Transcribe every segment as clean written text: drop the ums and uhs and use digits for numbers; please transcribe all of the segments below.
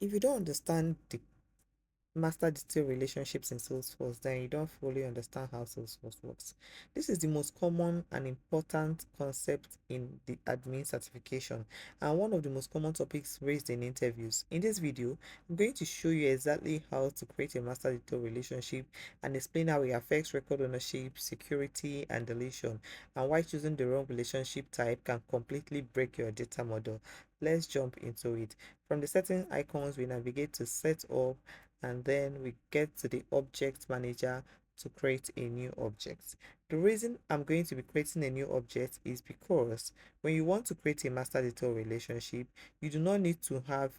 If you don't understand the master detail relationships in Salesforce, then you don't fully understand how Salesforce works. This is the most common and important concept in the admin certification and one of the most common topics raised in interviews. In this video, I'm going to show you exactly how to create a master detail relationship and explain how it affects record ownership, security, and deletion, and why choosing the wrong relationship type can completely break your data model. Let's jump into it. From the setting icons, we navigate to set up, and then we get to the object manager to create a new object. The reason I'm going to be creating a new object is because when you want to create a master detail relationship, you do not need to have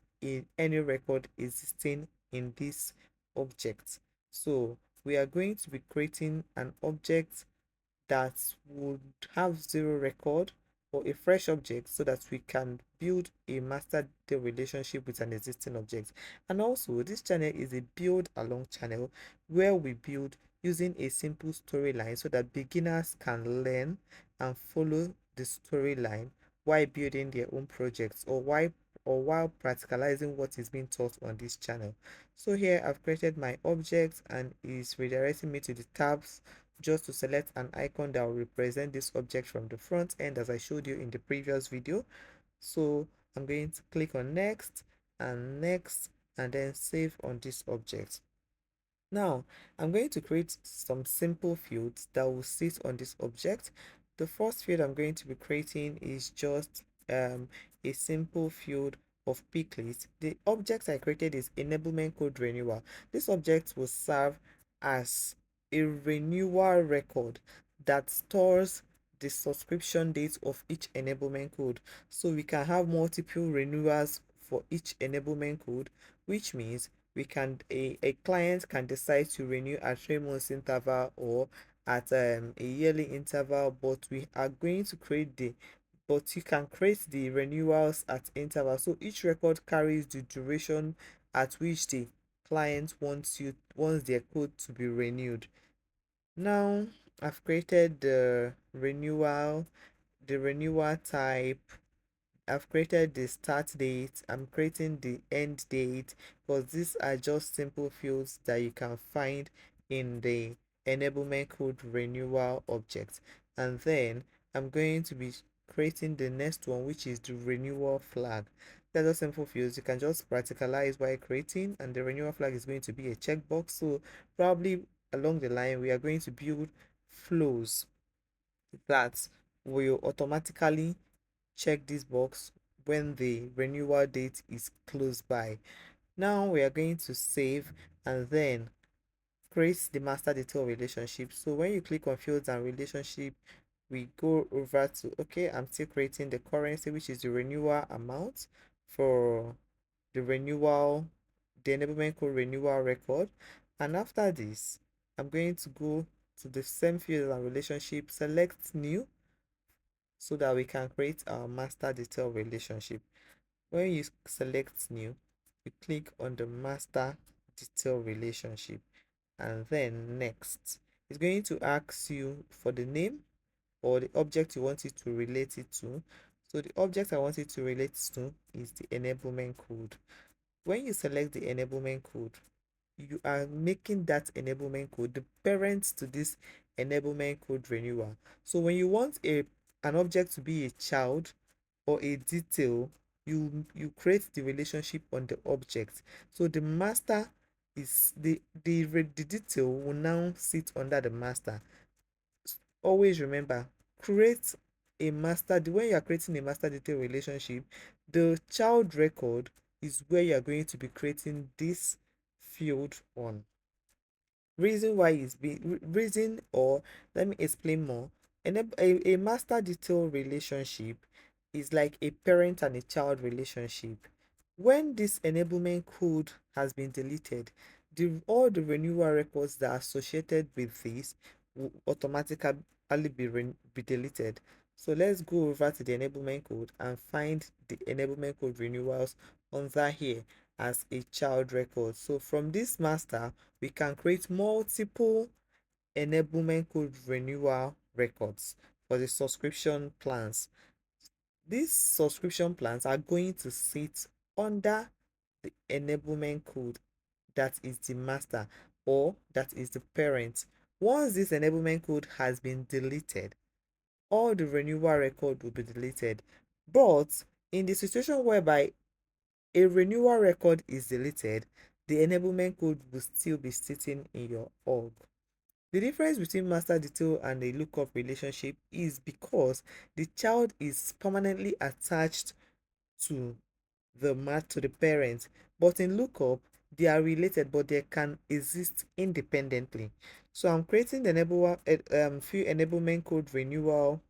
any record existing in this object. So we are going to be creating an object that would have zero record, or a fresh object, so that we can build a master detail relationship with an existing object. And also, this channel is a build along channel where we build using a simple storyline so that beginners can learn and follow the storyline while building their own projects, or while practicalizing what is being taught on this channel. So here I've created my object and is redirecting me to the tabs just to select an icon that will represent this object from the front end as I showed you in the previous video. So I'm going to click on next and then save on this object. Now I'm going to create some simple fields that will sit on this object. The first field I'm going to be creating is just a simple field of pick list. The object I created is enablement code renewal. This object will serve as a renewal record that stores the subscription date of each enablement code, so we can have multiple renewals for each enablement code, which means a client can decide to renew at 3 months interval or at a yearly interval, but we are going to create the but you can create the renewals at interval, so each record carries the duration at which the client wants their code to be renewed. Now I've created the renewal type. I've created the start date, I'm creating the end date, because these are just simple fields that you can find in the enablement code renewal object. And then I'm going to be creating the next one, which is the renewal flag. They're just simple fields you can just practicalize while creating, and the renewal flag is going to be a checkbox. So probably along the line we are going to build flows that will automatically check this box when the renewal date is close by. Now we are going to save and then create the master detail relationship. So when you click on fields and relationship, we go over to, okay, I'm still creating the currency, which is the renewal amount for the enablement code renewal record. And after this, I'm going to go to the same field and relationship, select new, so that we can create our master detail relationship. When you select new, you click on the master detail relationship and then next. It's going to ask you for the name or the object you want it to relate it to. So the object I want it to relate to is the enablement code. When you select the enablement code, you are making that enablement code the parent to this enablement code renewal. So when you want an object to be a child or a detail, you create the relationship on the object. So the master is the detail will now sit under the master. Always remember, create a master when you are creating a master detail relationship, the child record is where you are going to be creating this field on. Reason why is reason, or let me explain more. A master detail relationship is like a parent and a child relationship. When this enablement code has been deleted, all the renewal records that are associated with this will automatically be deleted. So let's go over to the enablement code and find the enablement code renewals under here as a child record. So from this master, we can create multiple enablement code renewal records for the subscription plans. These subscription plans are going to sit under the enablement code that is the master or that is the parent. Once this enablement code has been deleted, all the renewal record will be deleted. But in the situation whereby a renewal record is deleted, the enablement code will still be sitting in your org. The difference between master detail and a lookup relationship is because the child is permanently attached to the parent, but in lookup they are related but they can exist independently. So I'm creating the few enablement code renewal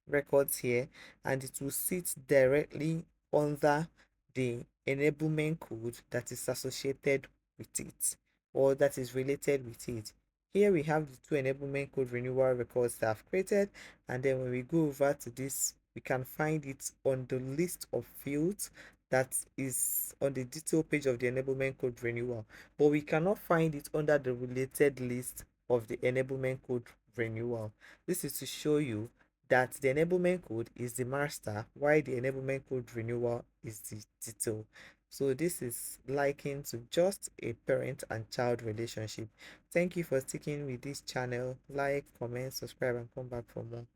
records here, and it will sit directly under the enablement code that is associated with it or that is related with it. Here we have the two enablement code renewal records that I've created, and then when we go over to this, we can find it on the list of fields that is on the detail page of the enablement code renewal, but we cannot find it under the related list of the enablement code renewal. This is to show you that the enablement code is the master while the enablement code renewal is the detail. So this is likened to just a parent and child relationship. Thank you for sticking with this channel. Like, comment, subscribe, and come back for more.